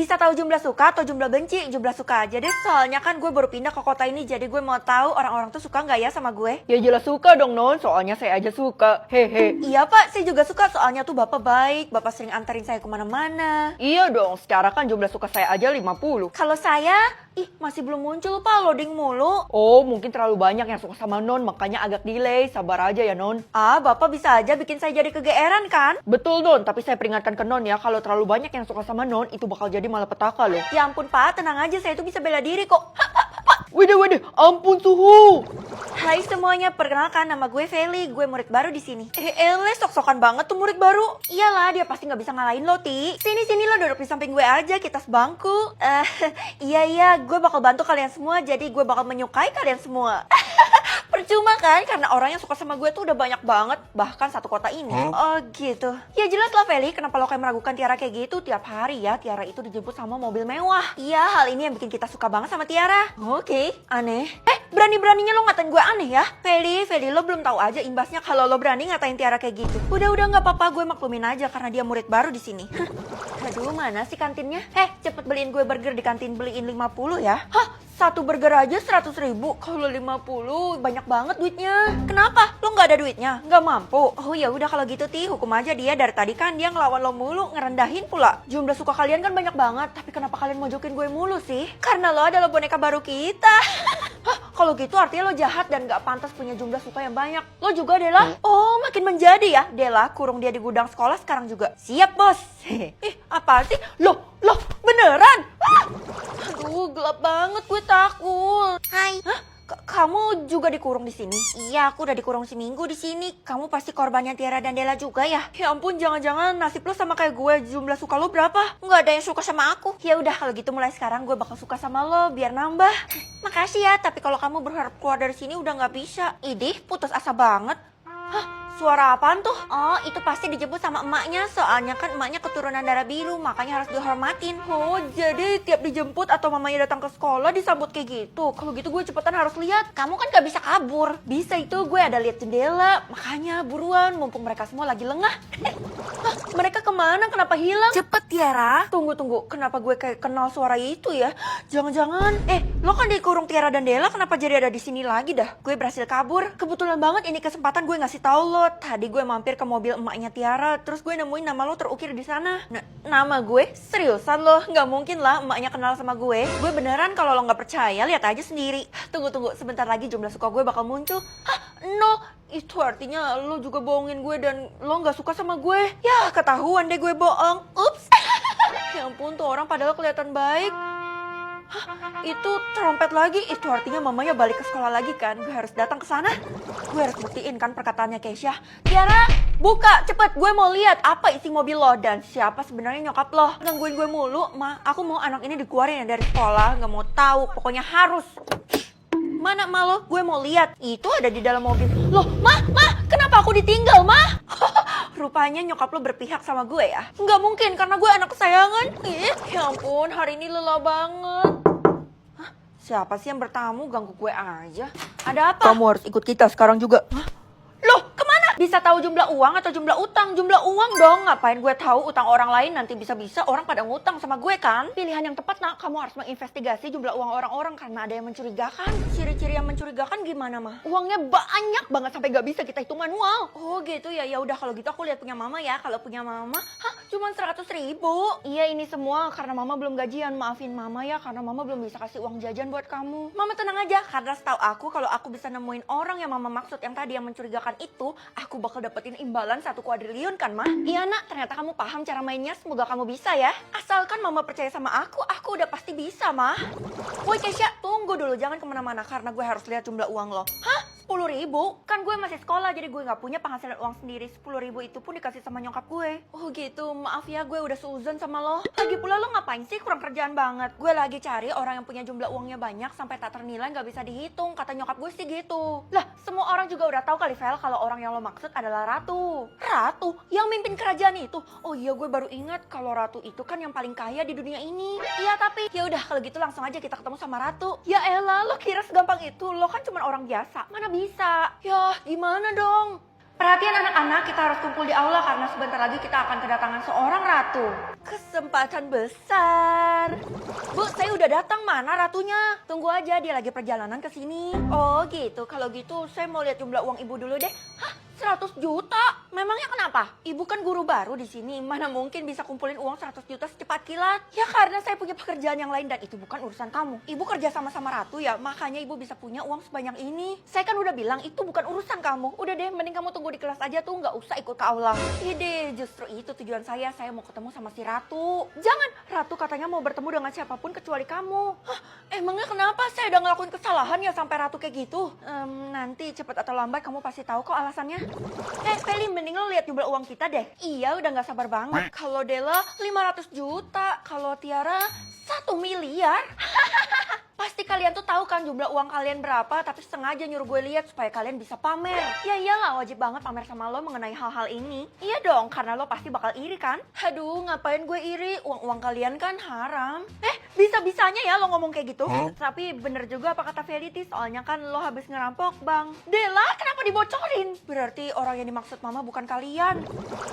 Bisa tahu jumlah suka atau jumlah benci? Jumlah suka aja deh, soalnya kan gue baru pindah ke kota ini, jadi gue mau tahu orang-orang tuh suka nggak ya sama gue. Ya jelas suka dong Non, soalnya saya aja suka. Hehe. Iya pak, saya juga suka, soalnya tuh bapak baik, bapak sering anterin saya kemana-mana. Iya dong, secara kan jumlah suka saya aja 50. Kalau saya, masih belum muncul pak, loading mulu. Oh, mungkin terlalu banyak yang suka sama Non, makanya agak delay. Sabar aja ya Non. Bapak bisa aja bikin saya jadi kegeeran kan? Betul Non, tapi saya peringatkan ke Non ya, kalau terlalu banyak yang suka sama Non, itu bakal jadi malapetaka loh. Ya ampun pak, tenang aja, saya tuh bisa bela diri kok. Widih, ampun suhu. Hai semuanya, perkenalkan nama gue Feli, gue murid baru di sini. Sok-sokan banget tuh murid baru. Iyalah, dia pasti nggak bisa ngalahin lo, Ti. Sini lo duduk di samping gue aja, kita sebangku. Iya, gue bakal bantu kalian semua, jadi gue bakal menyukai kalian semua. Percuma kan, karena orang yang suka sama gue tuh udah banyak banget, bahkan satu kota ini. Oh gitu. Ya jelas lah Feli, kenapa lo kayak meragukan Tiara kayak gitu? Tiap hari ya, Tiara itu dijemput sama mobil mewah. Iya, hal ini yang bikin kita suka banget sama Tiara. Oke, aneh. Berani-beraninya lo ngatain gue aneh ya? Feli, lo belum tahu aja imbasnya kalau lo berani ngatain Tiara kayak gitu. Udah nggak apa-apa, gue maklumin aja karena dia murid baru di sini. Aduh, mana sih kantinnya? Cepet beliin gue burger di kantin, beliin 50 ya. Hah? Satu burger aja 100.000, kalau 50 banyak banget duitnya. Kenapa? Lo nggak ada duitnya? Nggak mampu? Oh ya udah kalau gitu Ti, hukum aja dia. Dari tadi kan dia ngelawan lo mulu, ngerendahin pula. Jumlah suka kalian kan banyak banget, tapi kenapa kalian mojokin gue mulu sih? Karena lo adalah boneka baru kita. Hah? Kalau gitu artinya lo jahat dan nggak pantas punya jumlah suka yang banyak. Lo juga Dela? Oh, makin menjadi ya. Dela kurung dia di gudang sekolah sekarang juga. Siap bos. Apa sih? Loh, beneran? Aduh, gelap banget, gue takut. Hai. Hah? Kamu juga dikurung di sini? Iya, aku udah dikurung seminggu di sini. Kamu pasti korbannya Tiara dan Dela juga ya? Ya ampun, jangan-jangan nasib lo sama kayak gue. Jumlah suka lo berapa? Nggak ada yang suka sama aku. Ya udah, kalau gitu mulai sekarang gue bakal suka sama lo biar nambah. Makasih ya, tapi kalau kamu berharap keluar dari sini udah nggak bisa. Idih, putus asa banget. Hah? Suara apaan tuh? Oh, itu pasti dijemput sama emaknya. Soalnya kan emaknya keturunan darah biru, makanya harus dihormatin. Oh, jadi tiap dijemput atau mamanya datang ke sekolah disambut kayak gitu. Kalau gitu gue cepetan harus lihat. Kamu kan gak bisa kabur. Bisa itu, gue ada lihat jendela. Makanya buruan, mumpung mereka semua lagi lengah. Hah, mereka kemana? Kenapa hilang? Cepet Tiara. Tunggu. Kenapa gue kayak kenal suara itu ya? Jangan-jangan. Lo kan dikurung Tiara dan Dela, kenapa jadi ada di sini lagi dah? Gue berhasil kabur. Kebetulan banget ini kesempatan gue ngasih tahu lo. Tadi gue mampir ke mobil emaknya Tiara, terus gue nemuin nama lo terukir di sana. Nama gue? Seriusan lo? Nggak mungkin lah emaknya kenal sama gue. Gue beneran, kalau lo nggak percaya lihat aja sendiri. Tunggu, sebentar lagi jumlah suka gue bakal muncul. Hah? No, itu artinya lo juga bohongin gue dan lo nggak suka sama gue. Ya, ketahuan deh gue bohong. Ups. Ya ampun, tuh orang padahal kelihatan baik. Hah, itu trompet lagi. Itu artinya mamanya balik ke sekolah lagi kan. Gue harus datang ke sana. Gue harus buktiin kan perkataannya Keisha. Tiara, buka cepet. Gue mau lihat apa isi mobil lo dan siapa sebenarnya nyokap lo. Gangguin gue mulu. Ma, aku mau anak ini dikeluarin ya dari sekolah. Gak mau tahu. Pokoknya harus. Mana ma lo? Gue mau lihat. Itu ada di dalam mobil. Loh, ma, kenapa aku ditinggal, ma? Rupanya nyokap lo berpihak sama gue ya? Nggak mungkin, karena gue anak kesayangan. Ya ampun, hari ini lelah banget. Hah? Siapa sih yang bertamu ganggu gue aja? Ada apa? Kamu harus ikut kita sekarang juga. Hah? Loh, kemana? Bisa tahu jumlah uang atau jumlah utang? Jumlah uang dong, ngapain gue tahu utang orang lain, nanti bisa-bisa orang pada ngutang sama gue kan? Pilihan yang tepat nak, kamu harus menginvestigasi jumlah uang orang-orang karena ada yang mencurigakan. Ciri-ciri yang mencurigakan gimana mah? Uangnya banyak banget sampai gak bisa kita hitung manual. Oh gitu ya, ya udah kalau gitu aku lihat punya mama ya. Kalau punya mama, cuma 100.000. Iya ini semua karena mama belum gajian, maafin mama ya karena mama belum bisa kasih uang jajan buat kamu. Mama tenang aja, karena setahu aku kalau aku bisa nemuin orang yang mama maksud yang tadi yang mencurigakan itu, aku bakal dapetin imbalan 1 kuadriliun kan, Ma? Iya, nak. Ternyata kamu paham cara mainnya. Semoga kamu bisa ya. Asalkan mama percaya sama aku udah pasti bisa, Ma. Woi, Keisha, tunggu dulu. Jangan kemana-mana karena gue harus lihat jumlah uang lo. Hah? 10.000? Kan gue masih sekolah jadi gue gak punya penghasilan uang sendiri. 10.000 itu pun dikasih sama nyokap gue. Oh gitu, maaf ya gue udah seuzon sama lo. Lagi pula lo ngapain sih, kurang kerjaan banget. Gue lagi cari orang yang punya jumlah uangnya banyak sampai tak ternilai gak bisa dihitung. Kata nyokap gue sih gitu. Lah, semua orang juga udah tahu kali Vel kalau orang yang lo maksud adalah Ratu. Ratu? Yang mimpin kerajaan itu? Oh iya, gue baru ingat kalau Ratu itu kan yang paling kaya di dunia ini. Iya tapi, ya udah kalau gitu langsung aja kita ketemu sama Ratu. Ya elah, lo kira segampang itu? Lo kan cuma orang biasa. Mana bisa? Ya, gimana dong? Perhatian anak-anak, kita harus kumpul di aula karena sebentar lagi kita akan kedatangan seorang ratu. Kesempatan besar. Bu, saya udah datang. Mana ratunya? Tunggu aja, dia lagi perjalanan ke sini. Oh gitu, kalau gitu saya mau lihat jumlah uang ibu dulu deh. Hah? 100 juta? Memangnya kenapa? Ibu kan guru baru di sini. Mana mungkin bisa kumpulin uang 100 juta secepat kilat? Ya karena saya punya pekerjaan yang lain dan itu bukan urusan kamu. Ibu kerja sama-sama Ratu ya, makanya ibu bisa punya uang sebanyak ini. Saya kan udah bilang itu bukan urusan kamu. Udah deh, mending kamu tunggu di kelas aja tuh, nggak usah ikut ke aula. Ide, justru itu tujuan saya mau ketemu sama si Ratu. Jangan, Ratu katanya mau bertemu dengan siapapun kecuali kamu. Hah, emangnya kenapa saya udah ngelakuin kesalahan ya sampai Ratu kayak gitu? Nanti cepet atau lambat kamu pasti tahu kok alasannya. Feli, mending lo lihat jumlah uang kita deh. Iya, udah gak sabar banget. Kalau Della 500 juta, kalau Tiara 1 miliar. Pasti kalian tuh tahu kan jumlah uang kalian berapa, tapi sengaja nyuruh gue lihat supaya kalian bisa pamer. Ya iyalah, wajib banget pamer sama lo mengenai hal-hal ini. Iya dong, karena lo pasti bakal iri kan? Aduh, ngapain gue iri? Uang-uang kalian kan haram. Bisa-bisanya ya lo ngomong kayak gitu. Tapi bener juga apa kata Verity, soalnya kan lo habis ngerampok bang. Della, kenapa dibocorin? Berarti orang yang dimaksud mama bukan kalian.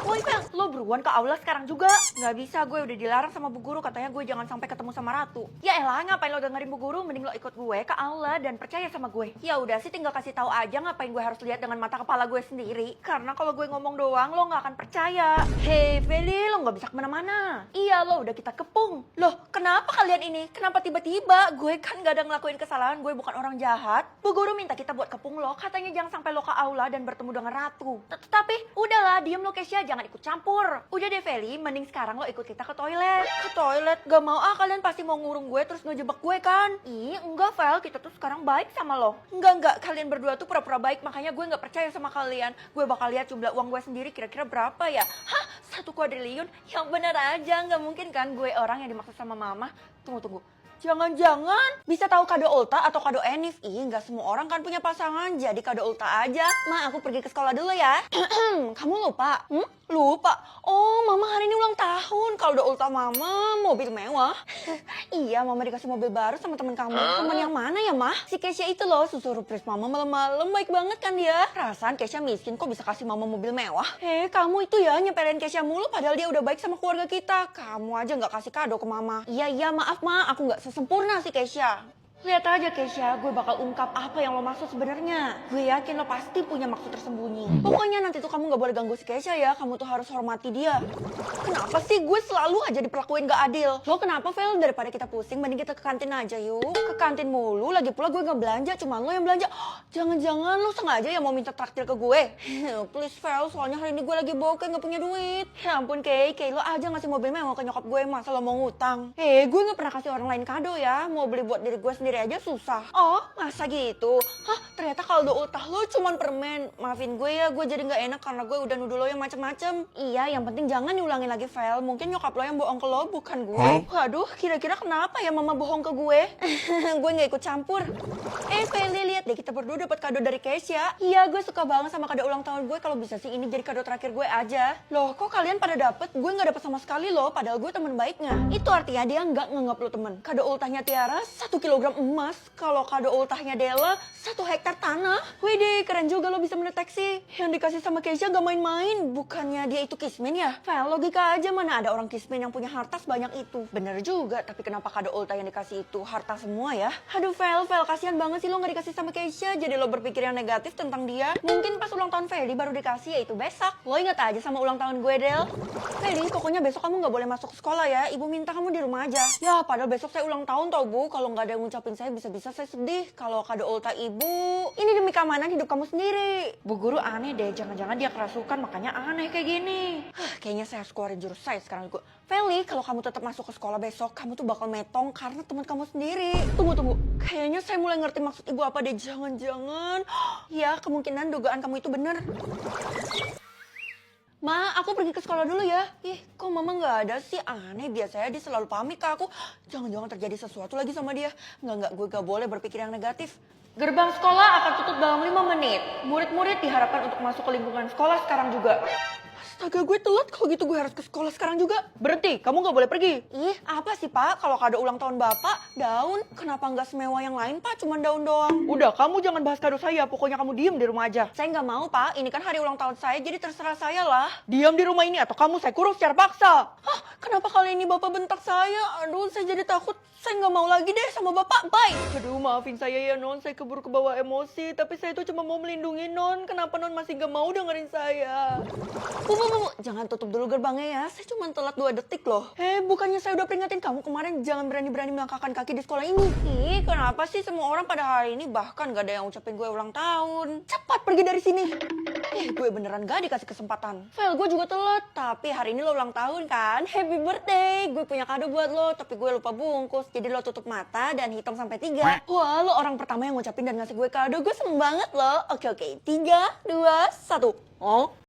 Woi Vel, lo beruan ke aula sekarang juga. Nggak bisa, gue udah dilarang sama bu guru, katanya gue jangan sampai ketemu sama Ratu. Ya elah, ngapain lo dengerin bu guru? Mending lo ikut gue ke aula dan percaya sama gue. Ya udah sih, tinggal kasih tahu aja, ngapain gue harus lihat dengan mata kepala gue sendiri. Karena kalau gue ngomong doang lo nggak akan percaya. Hei Feli, lo nggak bisa kemana-mana. Iya, lo udah kita kepung. Loh, kenapa kalian ini? Kenapa tiba-tiba? Gue kan gak ada ngelakuin kesalahan, gue bukan orang jahat. Bu guru minta kita buat kepung lo, katanya jangan sampai lo ke aula dan bertemu dengan Ratu. Tapi udahlah, diem lo Kesha, jangan ikut campur. Udah deh Feli, mending sekarang lo ikut kita ke toilet. Ke toilet? Gak mau ah, kalian pasti mau ngurung gue terus ngejebak gue kan? Ih, enggak Vel, kita tuh sekarang baik sama lo. Enggak, kalian berdua tuh pura-pura baik, makanya gue gak percaya sama kalian. Gue bakal lihat jumlah uang gue sendiri kira-kira berapa ya. Hah? 1 kuadriliun? Yang bener aja, gak mungkin kan gue orang yang dimaksud sama mama. Tunggu. Jangan-jangan bisa tahu kado Ulta atau kado Enif. Ih, nggak semua orang kan punya pasangan, jadi kado Ulta aja. Ma, aku pergi ke sekolah dulu ya. Kamu lupa? Lupa? Oh, mama hari ini ulang tahun. Kado Ulta mama, mobil mewah. Iya, mama dikasih mobil baru sama teman kamu. Teman yang mana ya, Ma? Si Kesha itu loh, surprise mama malam-malam. Baik banget kan dia? Perasaan Kesha miskin kok bisa kasih mama mobil mewah. Kamu itu ya nyepelin Kesha mulu padahal dia udah baik sama keluarga kita. Kamu aja nggak kasih kado ke mama. Iya, maaf Ma, aku nggak sesempurna si Kesha. Lihat aja Kesha, gue bakal ungkap apa yang lo maksud sebenarnya. Gue yakin lo pasti punya maksud tersembunyi. Pokoknya nanti tuh kamu gak boleh ganggu si Kesha ya, kamu tuh harus hormati dia. Kenapa sih gue selalu aja diperlakuin gak adil? Lo kenapa Vel? Daripada kita pusing, mending kita ke kantin aja yuk. Ke kantin mulu, lagi pula gue gak belanja, cuma lo yang belanja. Jangan-jangan lo sengaja ya mau minta traktir ke gue? Please Vel, soalnya hari ini gue lagi bokeh gak punya duit. Ya ampun Kay, lo aja ngasih mobil mewah ke nyokap gue, masa lo mau ngutang? Gue gak pernah kasih orang lain kado ya, mau beli buat diri gue sendiri aja susah. Oh, masa gitu? Hah, ternyata kaldo ultah lo cuman permen. Maafin gue ya, gue jadi gak enak karena gue udah nuduh lo yang macem-macem. Iya, yang penting jangan diulangin lagi, Vel. Mungkin nyokap lo yang bohong ke lo, bukan gue. Waduh, kira-kira kenapa ya mama bohong ke gue? Gue gak ikut campur. Feli, lihat deh, kita berdua dapat kado dari Kesha. Iya, gue suka banget sama kado ulang tahun gue. Kalau bisa sih ini jadi kado terakhir gue aja. Loh, kok kalian pada dapet? Gue gak dapet sama sekali loh, padahal gue teman baiknya. Itu artinya dia gak nganggap lo temen. Kado ultahnya Tiara 1 kilogram emas. Kalau kado ultahnya Della 1 hektar tanah. Widih, keren juga lo bisa mendeteksi. Yang dikasih sama Kesha gak main-main. Bukannya dia itu kismin ya? Vel, logika aja, mana ada orang kismin yang punya harta sebanyak itu. Bener juga, tapi kenapa kado ultah yang dikasih itu harta semua ya? Aduh Vel, kasihan banget sih lo gak dikasih sama Kesha. Jadi lo berpikir yang negatif tentang dia. Mungkin pas ulang tahun Feli baru dikasih, yaitu besok. Lo inget aja sama ulang tahun gue, Del. Feli, pokoknya besok kamu gak boleh masuk ke sekolah ya. Ibu minta kamu di rumah aja. Ya, padahal besok saya ulang tahun tau Bu. Kalau gak ada yang ngucapin saya, bisa-bisa saya sedih. Kalau kado ultah ibu, ini demi keamanan hidup kamu sendiri. Bu guru aneh deh, jangan-jangan dia kerasukan makanya aneh kayak gini. Kayaknya saya harus keluarin jurus saya sekarang juga. Feli, kalau kamu tetap masuk ke sekolah besok, kamu tuh bakal metong karena teman kamu sendiri. Tunggu. Kayaknya saya mulai ngerti maksud ibu apa deh. Jangan-jangan, ya kemungkinan dugaan kamu itu bener. Ma, aku pergi ke sekolah dulu ya. Ih, kok mama nggak ada sih? Aneh, biasanya dia selalu pamit ke aku. Jangan-jangan terjadi sesuatu lagi sama dia. Nggak, gue gak boleh berpikir yang negatif. Gerbang sekolah akan tutup dalam 5 menit. Murid-murid diharapkan untuk masuk ke lingkungan sekolah sekarang juga. Astaga, gue telat. Kalau gitu gue harus ke sekolah sekarang juga. Berhenti, kamu nggak boleh pergi. Ih, apa sih Pak? Kalau kado ulang tahun Bapak, daun. Kenapa nggak semewah yang lain Pak? Cuman daun doang. Udah, kamu jangan bahas kado saya. Pokoknya kamu diem di rumah aja. Saya nggak mau Pak, ini kan hari ulang tahun saya, jadi terserah saya lah. Diam di rumah ini atau kamu saya kurung secara paksa. Hah, kenapa kali ini Bapak bentak saya? Aduh, saya jadi takut. Saya nggak mau lagi deh sama Bapak. Bye. Aduh, maafin saya ya Non, saya keburu kebawa emosi. Tapi saya itu cuma mau melindungi Non. Kenapa Non masih gak mau dengerin saya? Bu, jangan tutup dulu gerbangnya ya. Saya cuma telat 2 detik loh. Bukannya saya udah peringatin kamu kemarin jangan berani-berani melangkahkan kaki di sekolah ini. Ih, kenapa sih semua orang pada hari ini bahkan gak ada yang ucapin gue ulang tahun. Cepat pergi dari sini. Gue beneran gak dikasih kesempatan. Vel, gue juga telat. Tapi hari ini lo ulang tahun kan? Happy birthday. Gue punya kado buat lo, tapi gue lupa bungkus. Jadi lo tutup mata dan hitung sampai 3. Wah, lo orang pertama yang ngucapin dan ngasih gue kado. Gue seneng banget lo. Oke, 3, 2, 1. Oh.